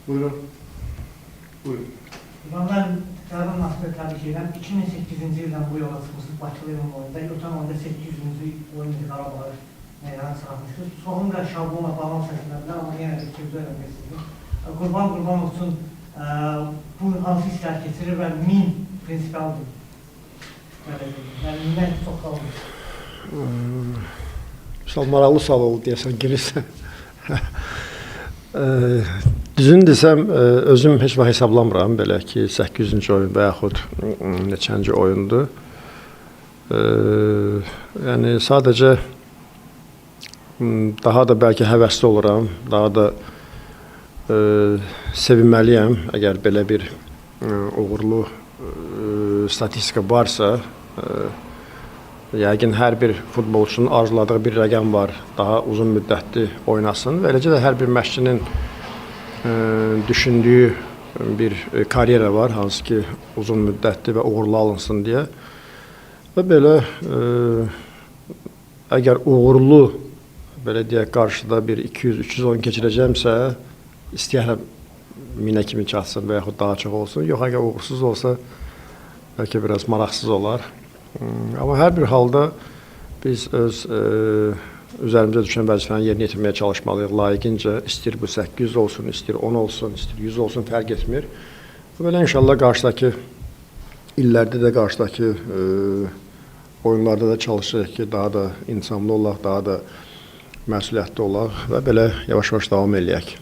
Buyurun. Buyurun. Ben Trabzon Nasır'ı tabii ki 2008 yıldan bu yola çıkmışız Bakılı oyunda. Ötən oyunda 800. oyunu Qarabağ meydana çıxartmışız. Sonunda şablona balon səslənədilər, amma yenə də ikinci öyrənməsidir. Qurban olsun bu hansı hisslər keçirir və 1000 prinsipialdır. Yəni 1000-dən çox qalmış. Maraqlı sual oldu deyəsən, girirsən. Düzünü desəm, özüm heç vaxt hesablamıram, belə ki, 800-cü oyun və yaxud neçənci oyundur. Yəni, sadəcə daha da bəlkə həvəsli oluram, daha da sevinməliyəm, əgər belə bir uğurlu statistika varsa. Yəqin hər bir futbolçunun arzuladığı bir rəqəm var, daha uzun müddətli oynasın və eləcə də hər bir məşqçinin düşündüyü bir karyera var, hansı ki uzun müddətli və uğurlu alınsın deyə. Və belə əgər uğurlu, belə deyək, qarşıda bir 200-300 oyun keçirəcəmsə, istəyərəm 1000-ə kimi çatsın və yaxud daha çox olsun. Yox, əgər uğursuz olsa, bəlkə biraz maraqsız olar. Amma hər bir halda biz öz üzərimizə düşən vəzifəni yerinə yetirməyə çalışmalıyıq layiqincə. İstir bu 800 olsun, istir 10 olsun, istir 100 olsun, fərq etmir. Belə inşallah qarşıdakı illərdə də, qarşıdakı oyunlarda da çalışırıq ki, daha da insanlı olaq, daha da məsuliyyətli olaq və belə yavaş-yavaş davam eləyək.